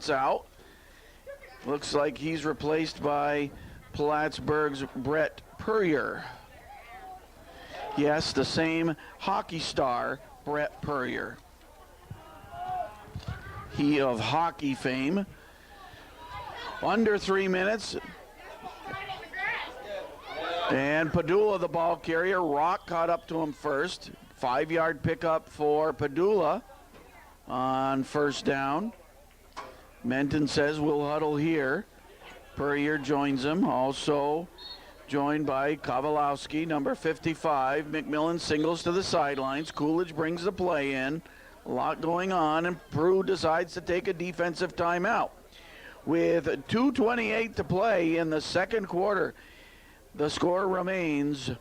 out. Looks like he's replaced by Plattsburgh's Brett Purrier. Yes, the same hockey star, Brett Purrier. He of hockey fame. Under 3 minutes. And Padula, the ball carrier. Rock caught up to him first. 5-yard pickup for Padula on first down. Menton says we'll huddle here. Purrier joins him. Also joined by Kowalowski, number 55. McMillan singles to the sidelines. Coolidge brings the play in. A lot going on, and PERU decides to take a defensive timeout. With 2:28 to play in the second quarter, the score remains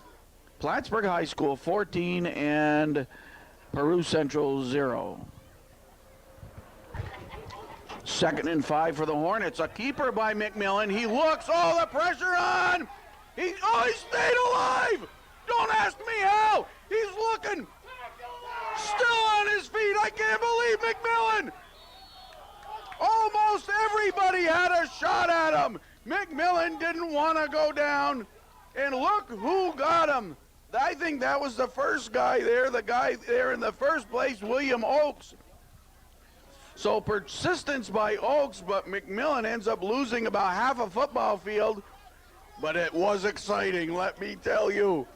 Plattsburgh High School 14 and Peru Central 0. 2nd and 5 for the Hornets. A keeper by McMillan. He looks. Oh, the pressure on. He stayed alive. Don't ask me how. He's looking. Still on his feet. I can't believe McMillan. Almost everybody had a shot at him. McMillan didn't want to go down. And look who got him. I think that was the first guy there, the guy there in the first place, William Oakes. So persistence by Oakes, but McMillan ends up losing about half a football field. But it was exciting, let me tell you.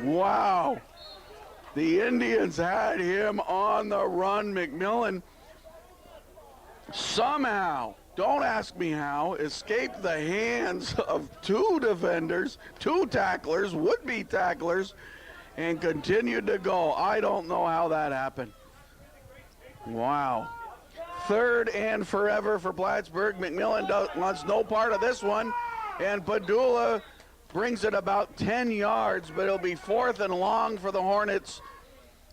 Wow. The Indians had him on the run. McMillan somehow, don't ask me how, escaped the hands of two defenders, two tacklers, would-be tacklers, and continued to go. I don't know how that happened. Wow. 3rd and forever for Plattsburgh. McMillan wants no part of this one, and Padula brings it about 10 yards, but it'll be 4th and long for the Hornets.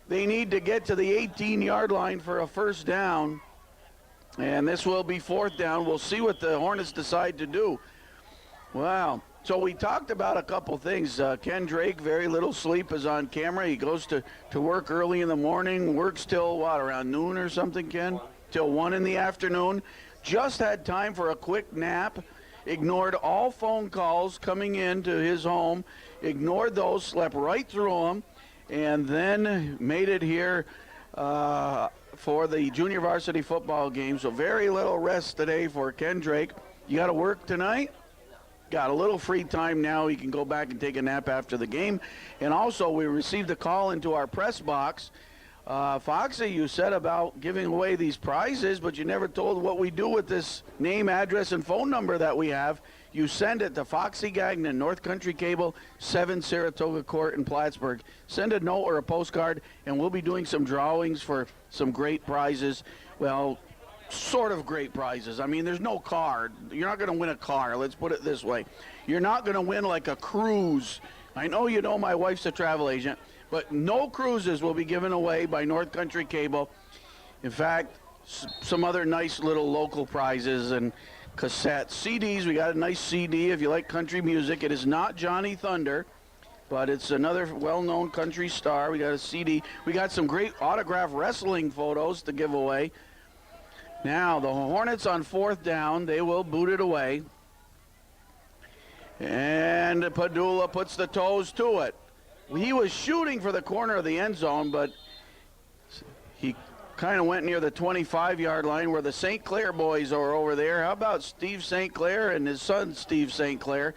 They need to get to the 18-yard line for a first down, and this will be 4th down. We'll see what the Hornets decide to do. Wow. So we talked about a couple things. Ken Drake, very little sleep, is on camera. He goes to work early in the morning, works till, what, around noon or something, Ken? Till 1 in the afternoon. Just had time for a quick nap. Ignored all phone calls coming into his home. Ignored those, slept right through them, and then made it here for the junior varsity football game. So very little rest today for Ken Drake. You got to work tonight? Got a little free time now. He can go back and take a nap after the game. And also, we received a call into our press box. Foxy, you said about giving away these prizes, but you never told what we do with this name, address, and phone number that we have. You send it to Foxy Gagnon, North Country Cable, 7 Saratoga Court in Plattsburgh. Send a note or a postcard, and we'll be doing some drawings for some great prizes. Well, sort of great prizes. I mean, there's no car. You're not going to win a car. Let's put it this way. You're not going to win like a cruise. I know you know my wife's a travel agent, but no cruises will be given away by North Country Cable. In fact, some other nice little local prizes and cassettes. CDs, we got a nice CD if you like country music. It is not Johnny Thunder, but it's another well-known country star. We got a CD. We got some great autographed wrestling photos to give away. Now, the Hornets on 4th down. They will boot it away. And Padula puts the toes to it. He was shooting for the corner of the end zone, but he kind of went near the 25-yard line where the St. Clair boys are over there. How about Steve St. Clair and his son, Steve St. Clair?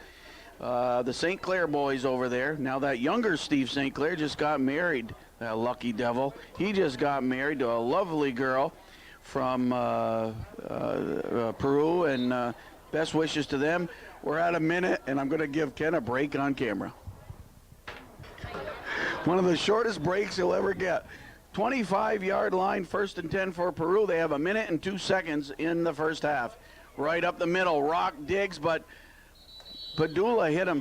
The St. Clair boys over there. Now, that younger Steve St. Clair just got married, that lucky devil. He just got married to a lovely girl from Peru, and best wishes to them. We're at a minute, and I'm going to give Ken a break on camera. One of the shortest breaks he'll ever get. 25-yard line, 1st and 10 for Peru. They have a minute and 2 seconds in the first half. Right up the middle, Rock digs, but Padula hit him,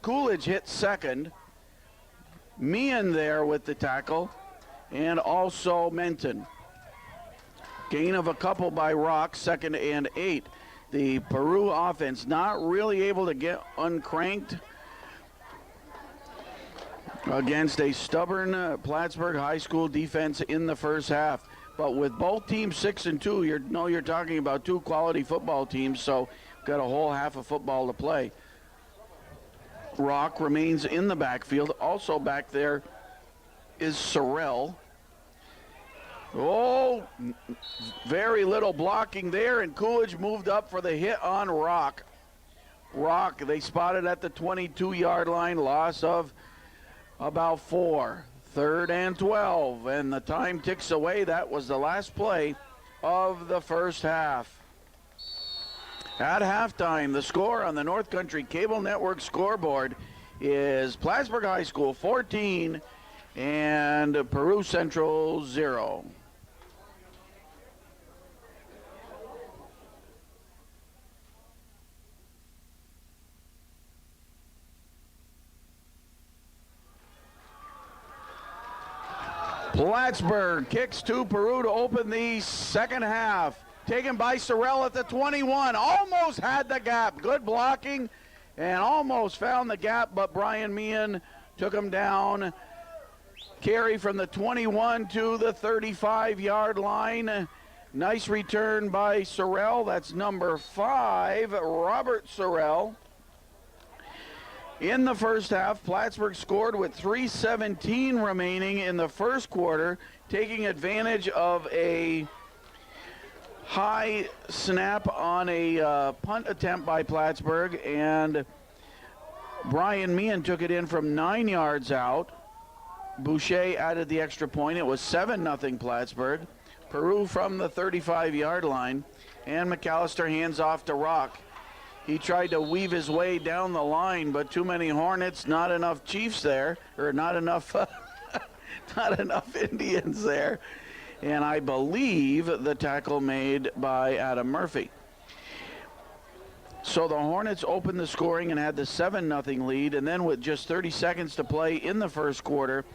Coolidge hit second. Meehan there with the tackle, and also Menton. Gain of a couple by Rock, 2nd and 8. The Peru offense not really able to get uncranked against a stubborn Plattsburgh High School defense in the first half. But with both teams 6-2, you're talking about two quality football teams, so got a whole half of football to play. Rock remains in the backfield. Also back there is Sorrell. Oh, very little blocking there, and Coolidge moved up for the hit on Rock. Rock, they spotted at the 22-yard line, loss of about 4. 3rd and 12, and the time ticks away. That was the last play of the first half. At halftime, the score on the North Country Cable Network scoreboard is Plattsburgh High School 14 and Peru Central 0. Plattsburgh kicks to Peru to open the second half. Taken by Sorrell at the 21. Almost had the gap. Good blocking and almost found the gap, but Brian Meehan took him down. Carry from the 21 to the 35-yard line. Nice return by Sorrell. That's number 5, Robert Sorrell. In the first half, Plattsburgh scored with 3:17 remaining in the first quarter, taking advantage of a high snap on a punt attempt by Plattsburgh, and Brian Meehan took it in from 9 yards out. Boucher added the extra point. It was 7-0 Plattsburgh. Peru from the 35-yard line, and McAllister hands off to Rock. He tried to weave his way down the line, but too many Hornets, not enough Chiefs there, or not enough Indians there. And I believe the tackle made by Adam Murphy. So the Hornets opened the scoring and had the 7-0 lead, and then with just 30 seconds to play in the first quarter,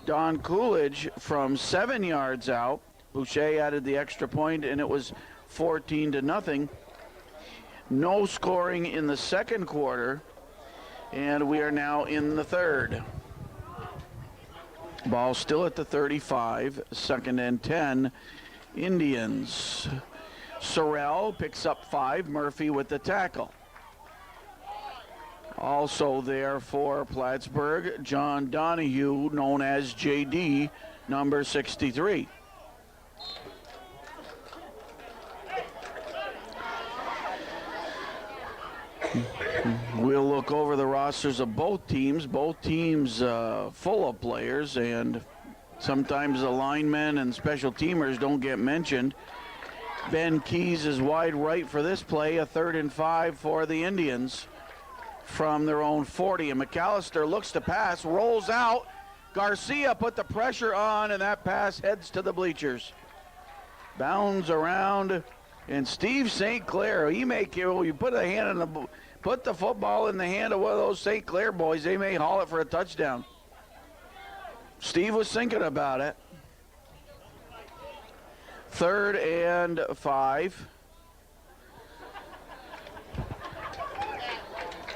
Don Coolidge from 7 yards out, Boucher added the extra point, and it was 14-0. No scoring in the second quarter, and we are now in the third. Ball still at the 35, 2nd and 10, Indians. Sorrell picks up 5, Murphy with the tackle. Also there for Plattsburgh, John Donahue, known as JD, number 63. We'll look over the rosters of both teams full of players, and sometimes the linemen and special teamers don't get mentioned. Ben Keys is wide right for this play, a 3rd and 5 for the Indians from their own 40. And McAllister looks to pass, rolls out. Garcia put the pressure on, and that pass heads to the bleachers. Bounds around, and Steve St. Clair, he may kill. You put the football in the hand of one of those St. Clair boys, they may haul it for a touchdown. Steve was thinking about it. 3rd and 5.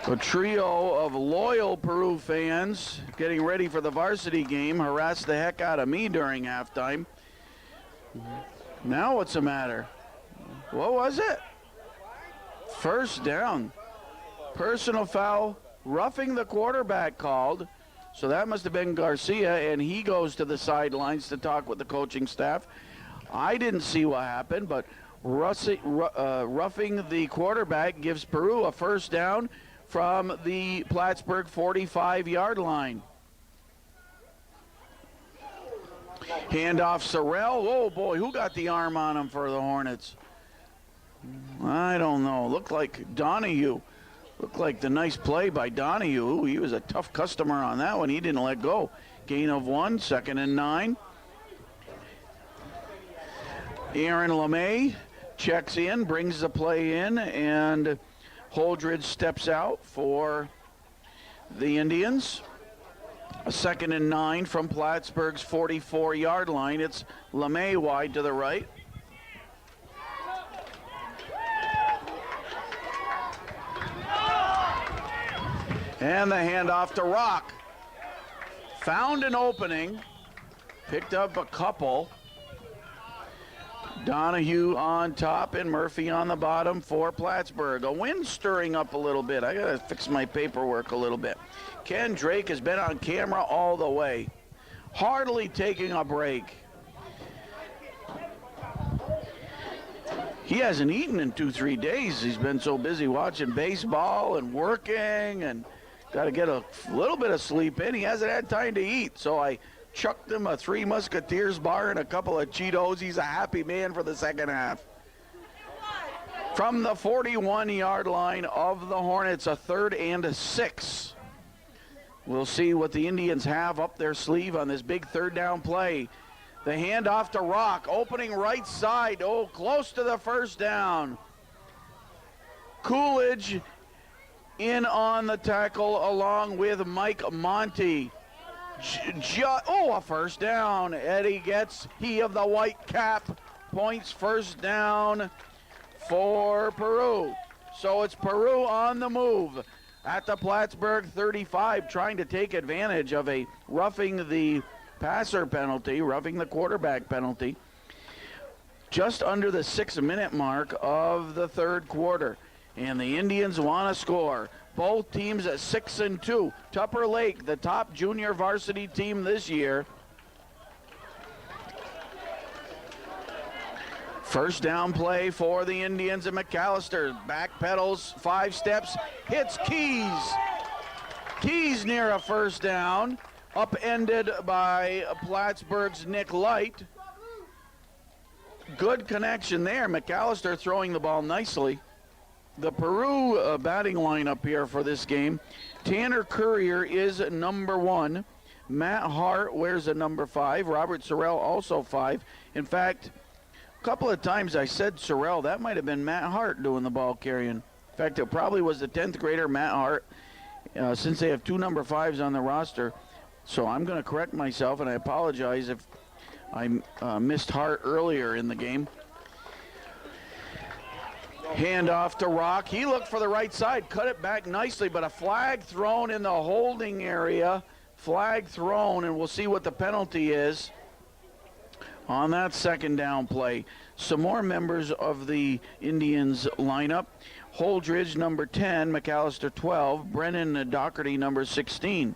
A trio of loyal Peru fans getting ready for the varsity game harassed the heck out of me during halftime. Now what's the matter? What was it? First down. Personal foul, roughing the quarterback called. So that must have been Garcia, and he goes to the sidelines to talk with the coaching staff. I didn't see what happened, but roughing the quarterback gives Peru a first down from the Plattsburgh 45-yard line. Handoff Sorrell. Oh, boy, who got the arm on him for the Hornets? I don't know. Looked like Donahue. Looked like the nice play by Donahue. He was a tough customer on that one. He didn't let go. Gain of 1, 2nd and 9. Aaron LeMay checks in, brings the play in, and Holdridge steps out for the Indians. A 2nd and 9 from Plattsburgh's 44-yard line. It's LeMay wide to the right. And the handoff to Rock. Found an opening, picked up a couple, Donahue on top and Murphy on the bottom for Plattsburgh. A wind stirring up a little bit. I got to fix my paperwork a little bit. Ken Drake has been on camera all the way, hardly taking a break. He hasn't eaten in 2-3 days. He's been so busy watching baseball and working and got to get a little bit of sleep in. He hasn't had time to eat, so I chucked him a Three Musketeers bar and a couple of Cheetos. He's a happy man for the second half. From the 41-yard line of the Hornets, a 3rd and 6. We'll see what the Indians have up their sleeve on this big 3rd down play. The handoff to Rock, opening right side. Oh, close to the 1st down. Coolidge in on the tackle along with Mike Monty. A 1st down. Eddie gets, he of the white cap, points 1st down for Peru. So it's Peru on the move at the Plattsburgh 35, trying to take advantage of a roughing the passer penalty, roughing the quarterback penalty, just under the 6-minute mark of the 3rd quarter. And the Indians want to score. Both teams at 6-2. Tupper Lake, the top junior varsity team this year. 1st down play for the Indians, and McAllister backpedals 5 steps, hits Keys. Keys near a 1st down, upended by Plattsburgh's Nick Light. Good connection there. McAllister throwing the ball nicely. The Peru batting lineup here for this game. Tanner Courier is number 1. Matt Hart wears a number 5. Robert Sorrell also 5. In fact, a couple of times I said Sorrell. That might have been Matt Hart doing the ball carrying. In fact, it probably was the 10th grader Matt Hart, since they have 2 number 5s on the roster. So I'm going to correct myself, and I apologize if I missed Hart earlier in the game. Handoff to Rock. He looked for the right side, cut it back nicely, but a flag thrown in the holding area. Flag thrown, and we'll see what the penalty is on that 2nd down play. Some more members of the Indians lineup. Holdridge, number 10, McAllister, 12, Brennan Doherty, number 16.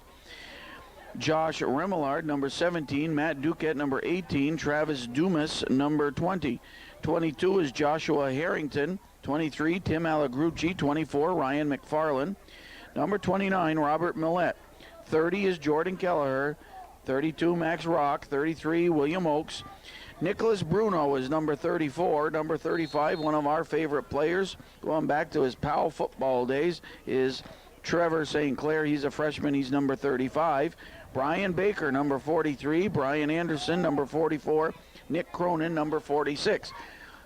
Josh Remillard, number 17, Matt Duquette, number 18, Travis Dumas, number 20. 22 is Joshua Harrington. 23, Tim Alagrucci. 24, Ryan McFarland. Number 29, Robert Millette. 30 is Jordan Kelleher. 32, Max Rock. 33, William Oakes. Nicholas Bruno is number 34. Number 35, one of our favorite players, going back to his Powell football days, is Trevor St. Clair. He's a freshman. He's number 35. Brian Baker, number 43. Brian Anderson, number 44. Nick Cronin, number 46.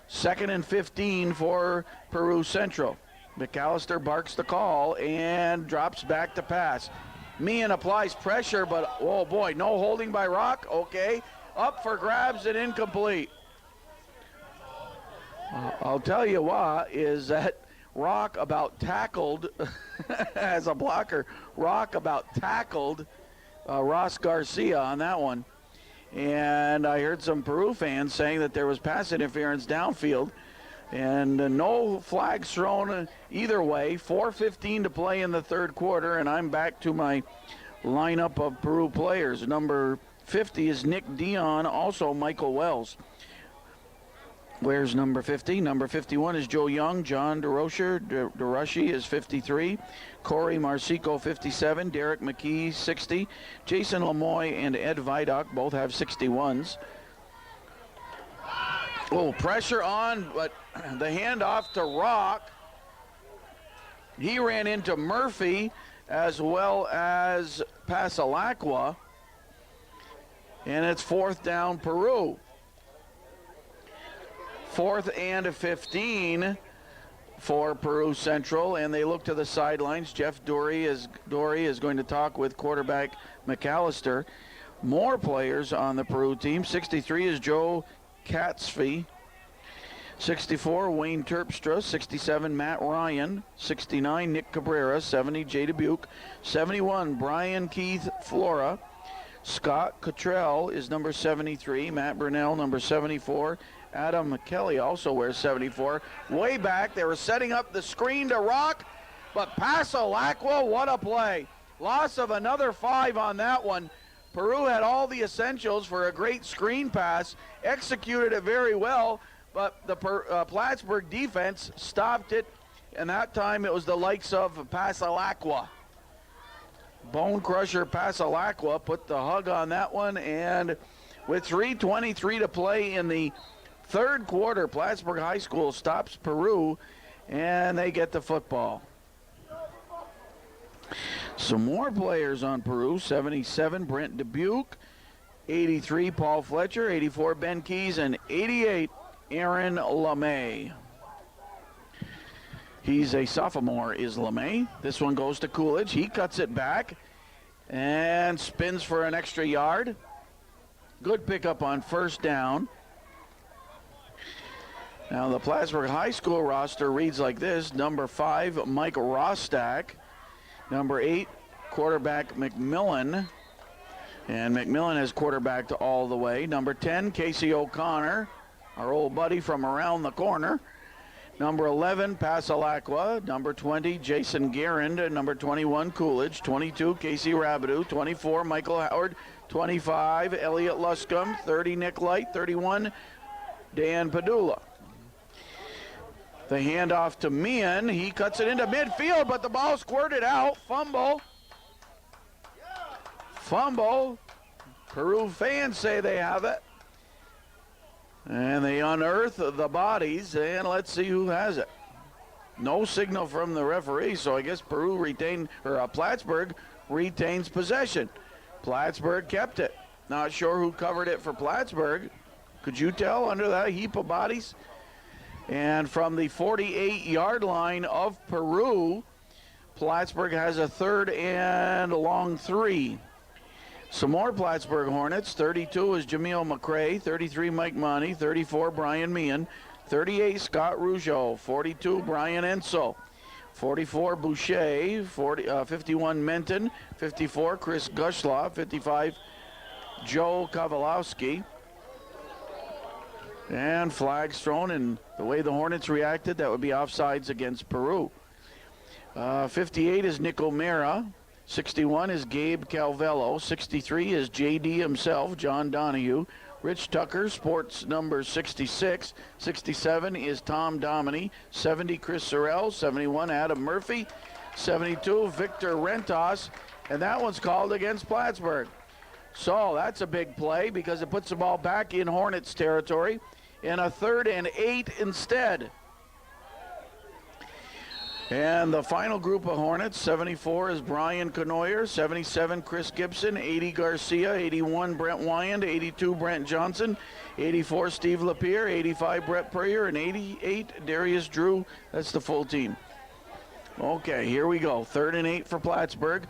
2nd and 15 for Peru Central. McAllister barks the call and drops back to pass. Meehan applies pressure, but oh boy, no holding by Rock. Okay, up for grabs and incomplete. I'll tell you what, is that Rock about tackled, as a blocker, Rock about tackled Ross Garcia on that one. And I heard some Peru fans saying that there was pass interference downfield. And no flags thrown either way. 4:15 to play in the 3rd quarter, and I'm back to my lineup of Peru players. Number 50 is Nick Dion, also Michael Wells. Where's number 50? Number 51 is Joe Young. John DeRushy is 53. Corey Marcico, 57. Derek McKee, 60. Jason Lamoy and Ed Vidoc both have 61s. Oh, pressure on, but the handoff to Rock. He ran into Murphy as well as Pasalacqua. And it's 4th down Peru. 4th and 15 for Peru Central, and they look to the sidelines. Jeff Dory is going to talk with quarterback McAllister. More players on the Peru team. 63 is Joe Katzfee. 64, Wayne Terpstra. 67, Matt Ryan. 69, Nick Cabrera. 70, Jay Dubuque. 71, Brian Keith Flora. Scott Cottrell is number 73. Matt Burnell, number 74. Adam Kelly also wears 74. Way back, they were setting up the screen to Rock, but Pasalacqua, what a play. Loss of another 5 on that one. Peru had all the essentials for a great screen pass, executed it very well, but the Plattsburgh defense stopped it, and that time it was the likes of Pasalacqua. Bone Crusher Pasalacqua put the hug on that one, and with 3:23 to play in the third quarter, Plattsburgh High School stops Peru, and they get the football. Some more players on Peru. 77, Brent Dubuque. 83, Paul Fletcher. 84, Ben Keys. And 88, Aaron LeMay. He's a sophomore, is LeMay. This one goes to Coolidge. He cuts it back and spins for an extra yard. Good pickup on first down. Now the Plattsburgh High School roster reads like this. Number 5, Mike Rostack. Number 8, quarterback McMillan. And McMillan has quarterbacked all the way. Number 10, Casey O'Connor, our old buddy from around the corner. Number 11, Pasalacqua. Number 20, Jason Garand. Number 21, Coolidge. 22, Casey Rabideau. 24, Michael Howard. 25, Elliot Luscombe. 30, Nick Light. 31, Dan Padula. The handoff to Meehan. He cuts it into midfield, but the ball squirted out. Fumble. Peru fans say they have it. And they unearth the bodies, and let's see who has it. No signal from the referee, so I guess Plattsburgh retains possession. Plattsburgh kept it. Not sure who covered it for Plattsburgh. Could you tell under that heap of bodies? And from the 48-yard line of Peru, Plattsburgh has a 3rd and long 3. Some more Plattsburgh Hornets. 32 is Jameel McCray. 33, Mike Monty. 34, Brian Meehan. 38, Scott Rougeau. 42, Brian Enso. 44, Boucher. 51, Menton. 54, Chris Gushloff. 55, Joe Kowalowski. And flags thrown, and the way the Hornets reacted, that would be offsides against Peru. 58 is Nick O'Mara. 61 is Gabe Calvello. 63 is JD himself, John Donahue. Rich Tucker, sports number 66. 67 is Tom Dominy. 70, Chris Sorrell. 71, Adam Murphy. 72, Victor Rentos. And that one's called against Plattsburgh. So that's a big play because it puts the ball back in Hornets territory in a 3rd and 8 instead. And the final group of Hornets, 74 is Brian Canoyer, 77 Chris Gibson, 80 Garcia, 81 Brent Wyand, 82 Brent Johnson, 84 Steve Lapierre, 85 Brett Prayer, and 88 Darius Drew. That's the full team. Okay, here we go. 3rd and 8 for Plattsburgh.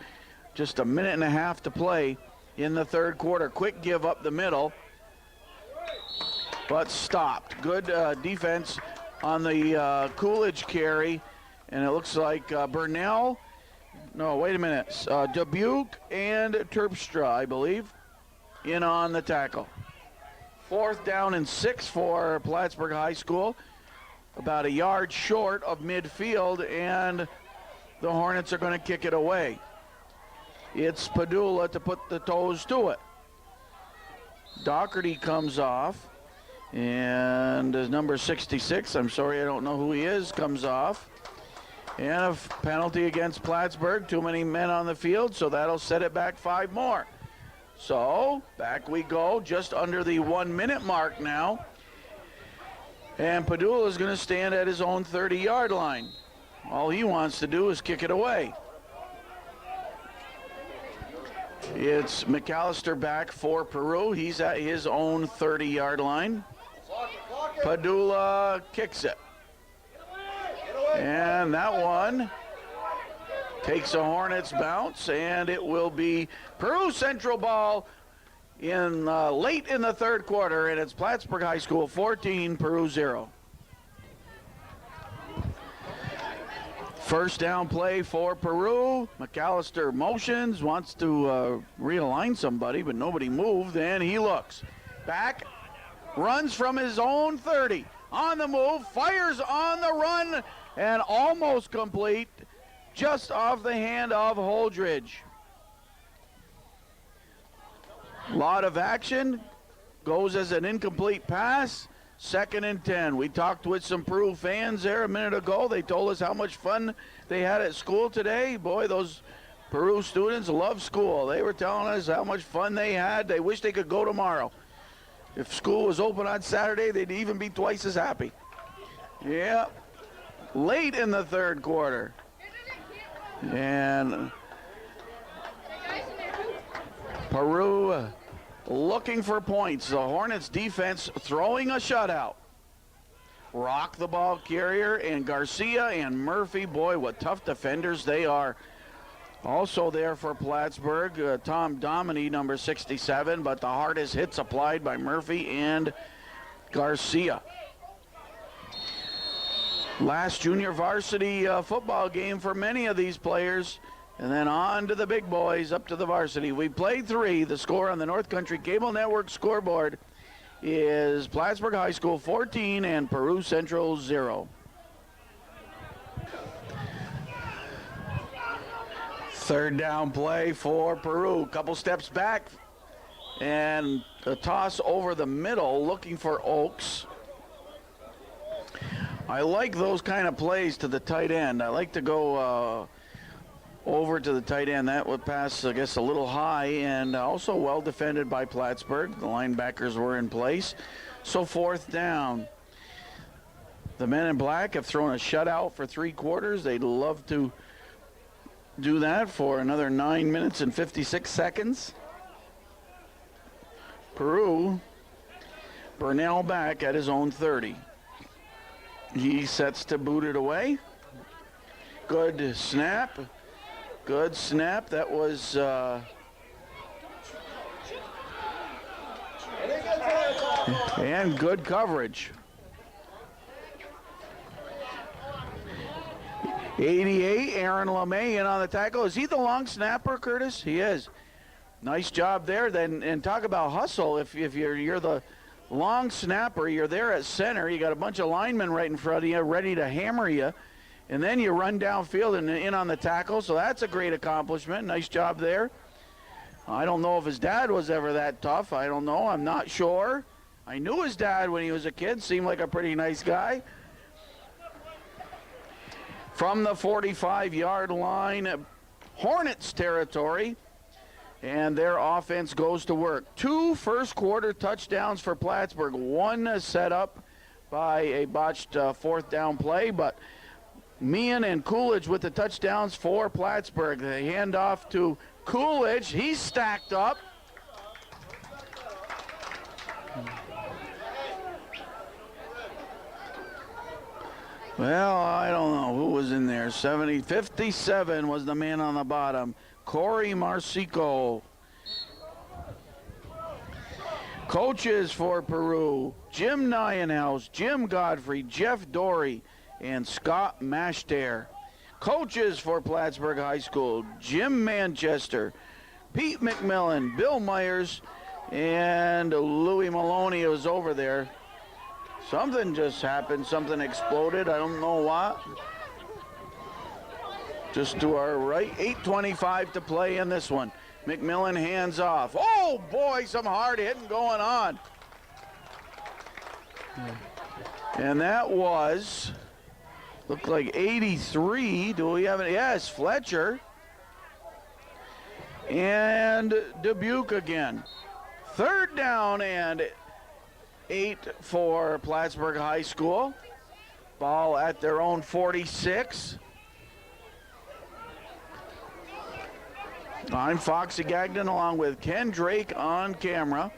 Just a minute and a half to play in the third quarter. Quick give up the middle, but stopped. Good defense on the Coolidge carry. And it looks like Burnell, no, wait a minute, Dubuque and Terpstra, I believe, in on the tackle. 4th down and 6 for Plattsburgh High School. About a yard short of midfield, and the Hornets are going to kick it away. It's Padula to put the toes to it. Doherty comes off, and number 66, I'm sorry, I don't know who he is, comes off. And a penalty against Plattsburgh. Too many men on the field, so that'll set it back 5 more. So back we go, just under the 1 minute mark now. And Padula is going to stand at his own 30-yard line. All he wants to do is kick it away. It's McAllister back for Peru. He's at his own 30-yard line. Padula kicks it. And that one takes a Hornets bounce, and it will be Peru Central ball in late in the third quarter, and it's Plattsburgh High School 14, Peru 0. First down play for Peru. McAllister motions, wants to realign somebody, but nobody moved, and he looks back. runs from his own 30. On the move, fires on the run, and almost complete, just off the hand of Holdridge. Lot of action, goes as an incomplete pass, 2nd and 10. We talked with some PERU fans there a minute ago. They told us how much fun they had at school today. Boy, those PERU students love school. They were telling us how much fun they had. They wish they could go tomorrow. If school was open on Saturday, they'd even be twice as happy. Yeah, late in the 3rd quarter. And PERU looking for points. The Hornets defense throwing a shutout. Rock the ball carrier, and Garcia and Murphy, boy, what tough defenders they are. Also there for Plattsburgh, Tom Dominy, number 67, but the hardest hits applied by Murphy and Garcia. Last junior varsity football game for many of these players, and then on to the big boys, up to the varsity. We played 3. The score on the North Country Cable Network scoreboard is Plattsburgh High School 14 and PERU Central 0. Third down play for PERU. Couple steps back and a toss over the middle looking for Oaks. I like those kind of plays to the tight end. I like to go over to the tight end. That would pass, I guess, a little high, and also well defended by Plattsburgh. The linebackers were in place. So 4th down. The men in black have thrown a shutout for 3 quarters. They'd love to do that for another 9 minutes and 56 seconds. PERU, Burnell back at his own 30. He sets to boot it away. Good snap. Good snap. That was and good coverage. 88, Aaron LeMay in on the tackle. Is he the long snapper, Curtis? He is. Nice job there. Then, and talk about hustle. If you're the long snapper, you're there at center. You got a bunch of linemen right in front of you, ready to hammer you, and then you run downfield and in on the tackle. So that's a great accomplishment. Nice job there. I don't know if his dad was ever that tough. I don't know. I'm not sure. I knew his dad when he was a kid. Seemed like a pretty nice guy. From the 45-yard line, Hornets territory, and their offense goes to work. 2 first-quarter touchdowns for Plattsburgh. 1 set up by a botched 4th down play, but Meehan and Coolidge with the touchdowns for Plattsburgh. They hand off to Coolidge. He's stacked up. Well, I don't know who was in there. 57 was the man on the bottom. Corey Marsico. Coaches for PERU: Jim Nyenhouse, Jim Godfrey, Jeff Dory, and Scott Mashter. Coaches for Plattsburgh High School: Jim Manchester, Pete McMillan, Bill Myers, and Louis Maloney was over there. Something just happened. Something exploded. I don't know what. Just to our right. 8:25 to play in this one. McMillan hands off. Oh, boy, some hard hitting going on. And that was, looked like 83. Do we have it? Yes, Fletcher. And Dubuque again. 3rd down and 8 for Plattsburgh High School. Ball at their own 46. I'm Foxy Gagnon along with Ken Drake on camera.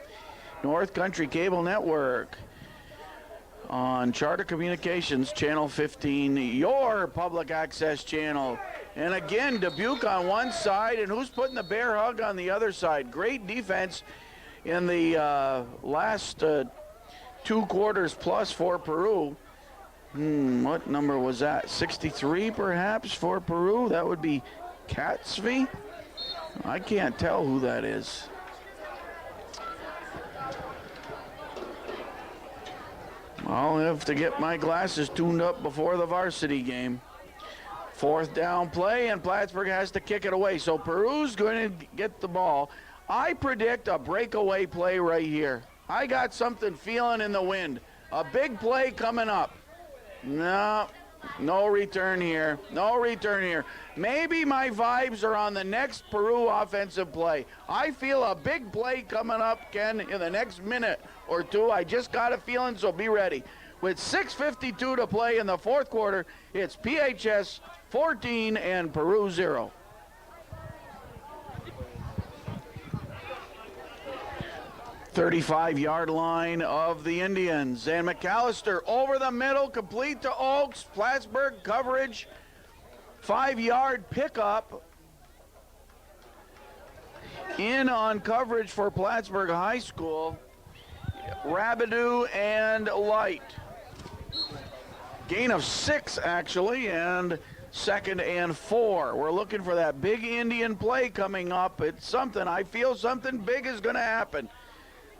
North Country Cable Network on Charter Communications, Channel 15, your public access channel. And again, Dubuque on one side, and who's putting the bear hug on the other side? Great defense in the last 2 quarters plus for PERU. What number was that? 63 perhaps for PERU? That would be Katzvi? I can't tell who that is. I'll have to get my glasses tuned up before the varsity game. 4th down play, and Plattsburgh has to kick it away. So Peru's going to get the ball. I predict a breakaway play right here. I got something feeling in the wind. A big play coming up. No return here. No return here. Maybe my vibes are on the next Peru offensive play. I feel a big play coming up, Ken, in the next minute or two. I just got a feeling, so be ready. With 6:52 to play in the 4th quarter, it's PHS 14 and Peru 0. "35-yard line of the Indians, and McAllister over the middle, complete to Oakes. Plattsburgh coverage, 5-yard pickup. In on coverage for Plattsburgh High School, Rabideau and Light. Gain of 6, actually, and 2nd and 4. We're looking for that big Indian play coming up. It's something. I feel something big is going to happen.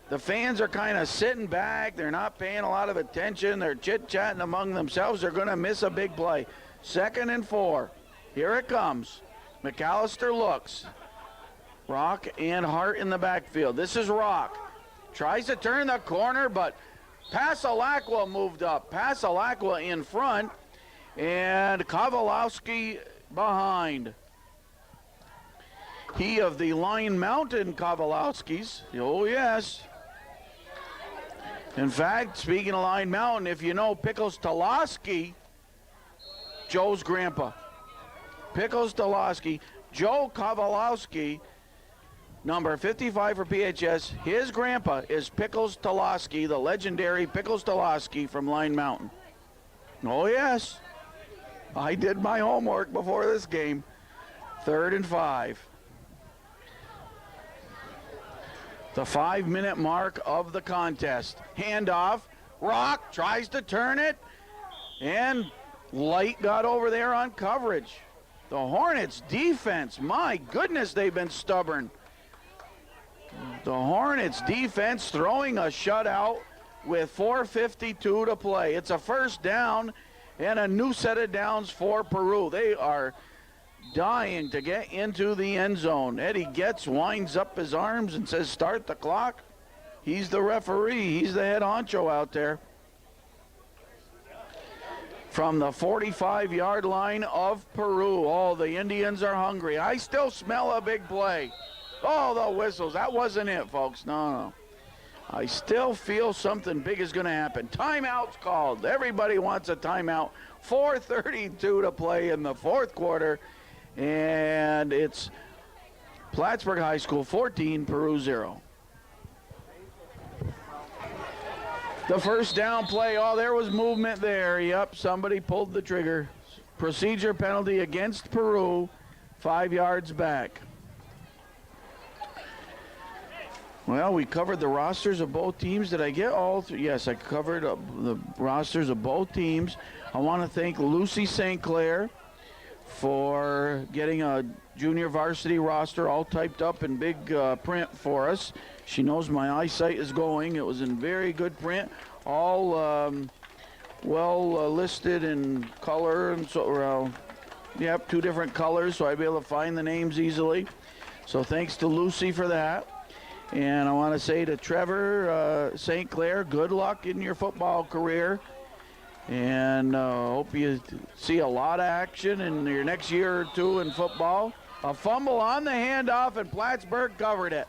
The fans are kind of sitting back. They're not paying a lot of attention. They're chit-chatting among themselves. They're going to miss a big play. 2nd and 4. Here it comes. McAllister looks. Rock and Hart in the backfield. This is Rock. Tries to turn the corner, but Pasalacqua moved up. Pasalacqua in front, and Kowalowski behind. He of the Lion Mountain Kowalowskis. Oh, yes. In fact, speaking of Lion Mountain, if you know Pickles Toloski, Joe's grandpa. Pickles Toloski, Joe Kowalowski, number 55 for PHS. His grandpa is Pickles Toloski, the legendary Pickles Toloski from Lion Mountain. Oh, yes. I did my homework before this game. 3rd and 5. The 5-minute mark of the contest. Handoff. Rock tries to turn it, and Light got over there on coverage. The Hornets defense, my goodness, they've been stubborn. The Hornets defense throwing a shutout with 4:52 to play. It's a 1st down and a new set of downs for Peru. They are dying to get into the end zone. Eddie Getz winds up his arms and says, "Start the clock." He's the referee. He's the head honcho out there. From the 45-yard line of Peru. Oh, the Indians are hungry. I still smell a big play. Oh, the whistles. That wasn't it, folks. No. I still feel something big is going to happen. Timeout's called. Everybody wants a timeout. 4:32 to play in the 4th quarter. And it's Plattsburgh High School 14, Peru 0. The 1st down play. Oh, there was movement there. Yep, somebody pulled the trigger. Procedure penalty against Peru, 5 yards back. Well, we covered the rosters of both teams. Did I get all three? Yes, I covered the rosters of both teams. I want to thank Lucy St. Clair for getting a junior varsity roster all typed up in big print for us. She knows my eyesight is going. It was in very good print, all well listed in color, and so yep, 2 different colors, so I'd be able to find the names easily. So thanks to Lucy for that. And I want to say to Trevor St. Clair, good luck in your football career. And hope you see a lot of action in your next year or 2 in football. A fumble on the handoff, and Plattsburgh covered it.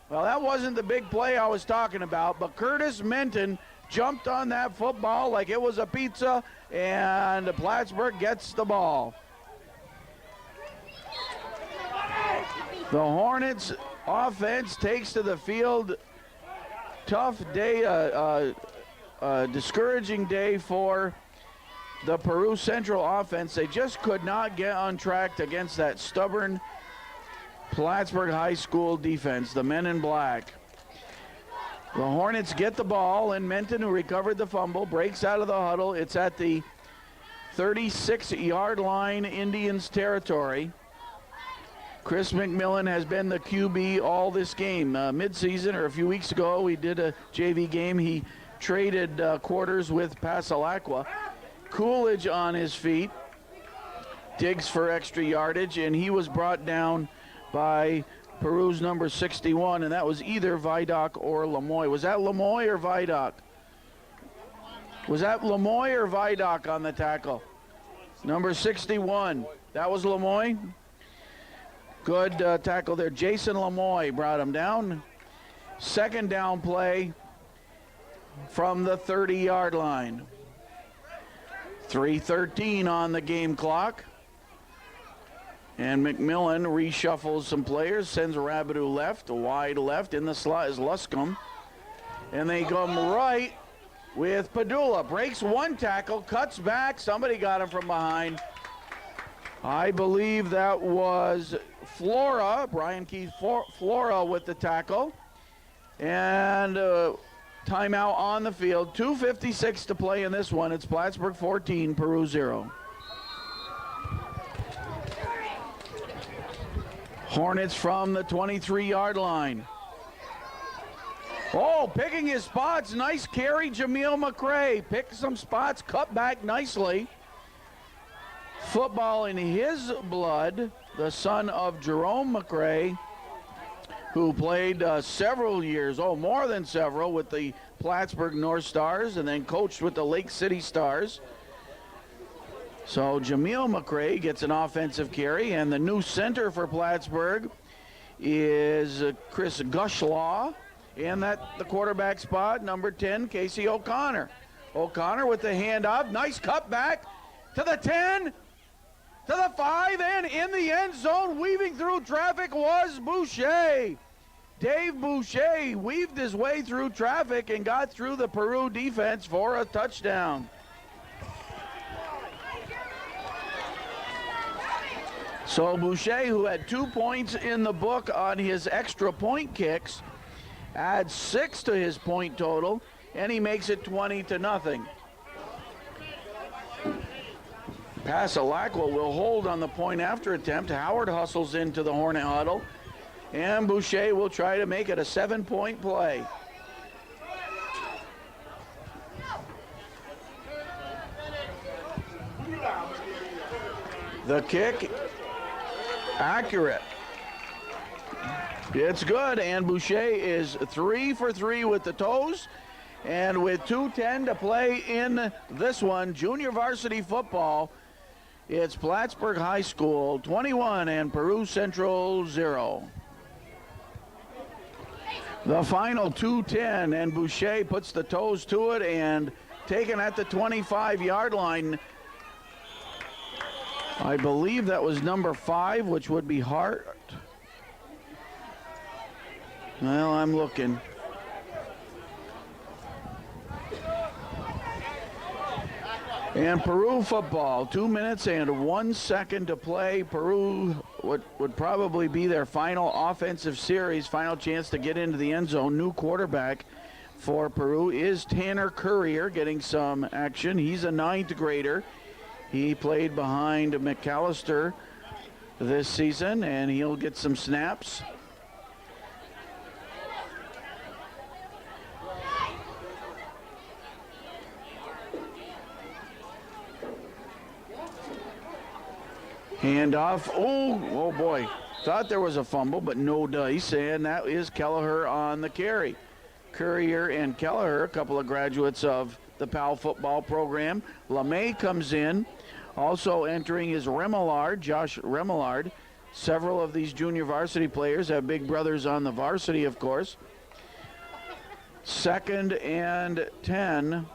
Well, that wasn't the big play I was talking about, but Curtis Minton jumped on that football like it was a pizza, and Plattsburgh gets the ball. The Hornets offense takes to the field. Tough day, discouraging day for the Peru Central offense. They just could not get on track against that stubborn Plattsburgh High School defense, the men in black. The Hornets get the ball, and Menton, who recovered the fumble, breaks out of the huddle. It's at the 36-yard line, Indians territory. Chris McMillan has been the QB all this game. Midseason, or a few weeks ago, we did a JV game. He traded quarters with Passalaqua. Coolidge on his feet, digs for extra yardage, and he was brought down by Peru's number 61, and that was either Vidoc or Lemoy. Was that Lemoy or Vidoc? Was that Lemoy or Vidoc on the tackle? Number 61. That was Lemoy. Good tackle there. Jason Lemoy brought him down. Second down play from the 30-yard line. 3:13 on the game clock. And McMillan reshuffles some players, sends Rabideau left, a wide left. In the slot is Luscombe. And they come right with Padula. Breaks one tackle, cuts back. Somebody got him from behind. I believe that was Flora, Brian Keith Flora with the tackle. And timeout on the field. 2:56 to play in this one. It's Plattsburgh 14, Peru 0. Hornets from the 23-yard line. Oh, picking his spots. Nice carry, Jameel McRae. Picked some spots, cut back nicely. Football in his blood, the son of Jerome McRae, who played several years, more than several, with the Plattsburgh North Stars and then coached with the Lake City Stars. So Jameel McRae gets an offensive carry, and the new center for Plattsburgh is Chris Gushlaw. And the quarterback spot, number 10, Casey O'Connor. O'Connor with the handoff. Nice cutback to the 10, to the 5, and in the end zone, weaving through traffic was Boucher. Dave Boucher weaved his way through traffic and got through the Peru defense for a touchdown. So Boucher, who had 2 points in the book on his extra point kicks, adds 6 to his point total, and he makes it 20-0. Passalaqua will hold on the point after attempt. Howard hustles into the Hornet huddle, and Boucher will try to make it a 7-point play. The kick, accurate. It's good, and Boucher is 3 for 3 with the toes. And with 2:10 to play in this one, junior varsity football, it's Plattsburgh High School 21 and Peru Central 0. The final 2:10, and Boucher puts the toes to it and taken at the 25-yard line. I believe that was number 5, which would be Hart. Well, I'm looking. And Peru football, 2 minutes and 1 second to play. Peru would probably be their final offensive series, final chance to get into the end zone. New quarterback for Peru is Tanner Courier, getting some action. He's a 9th grader. He played behind McAllister this season, and he'll get some snaps. Handoff. Oh boy. Thought there was a fumble, but no dice, and that is Kelleher on the carry. Courier and Kelleher, a couple of graduates of the PAL football program. LeMay comes in. Also entering is Remillard, Josh Remillard. Several of these junior varsity players have big brothers on the varsity, of course. 2nd and 10.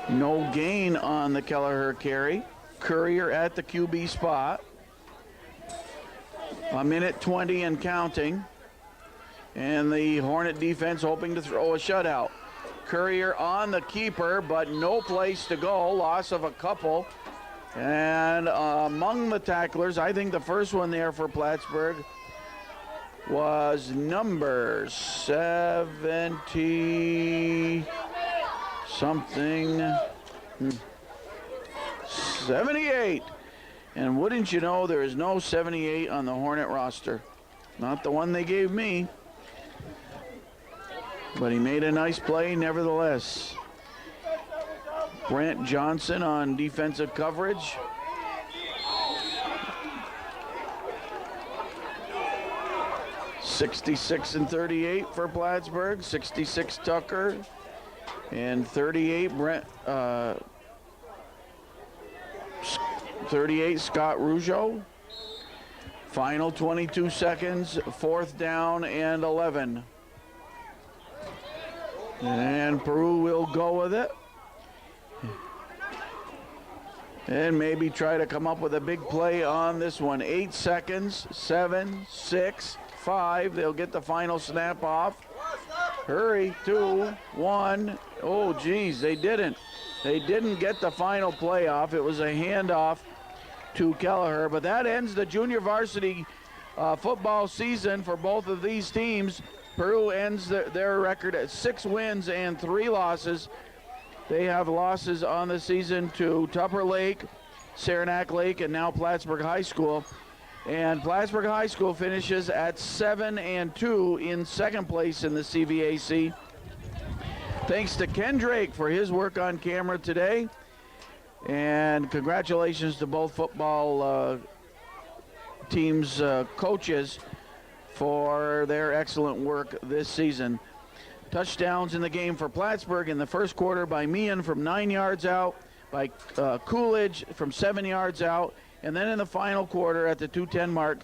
No gain on the Kelleher carry. Courier at the QB spot. 1:20 and counting. And the Hornet defense hoping to throw a shutout. Courier on the keeper, but no place to go. Loss of a couple. And among the tacklers, I think the first one there for Plattsburgh was number 70 something. 78. And wouldn't you know, there is no 78 on the Hornet roster. Not the one they gave me. But he made a nice play nevertheless. Brent Johnson on defensive coverage. $66-38 for Plattsburgh. 66 Tucker and 38 38 Scott Rougeau. Final 22 seconds, 4th down and 11. And Peru will go with it. And maybe try to come up with a big play on this one. 8 seconds, 7, 6, 5. They'll get the final snap off. Hurry, 2, 1. Oh, geez, they didn't. They didn't get the final play off. It was a handoff to Kelleher, but that ends the junior varsity football season for both of these teams. Peru ends their record at 6 wins and 3 losses. They have losses on the season to Tupper Lake, Saranac Lake, and now Plattsburgh High School. And Plattsburgh High School finishes at 7-2 in second place in the CVAC. Thanks to Ken Drake for his work on camera today. And congratulations to both football teams' coaches for their excellent work this season. Touchdowns in the game for Plattsburgh in the first quarter by Meehan from 9 yards out, by Coolidge from 7 yards out, and then in the final quarter at the 2:10 mark,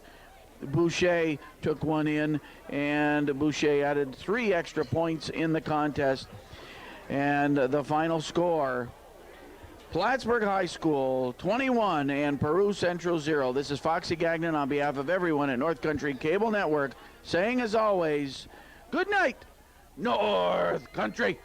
Boucher took one in, and Boucher added 3 extra points in the contest. And the final score, Plattsburgh High School 21 and Peru Central 0. This is Foxy Gagnon on behalf of everyone at North Country Cable Network saying, as always, good night, North Country.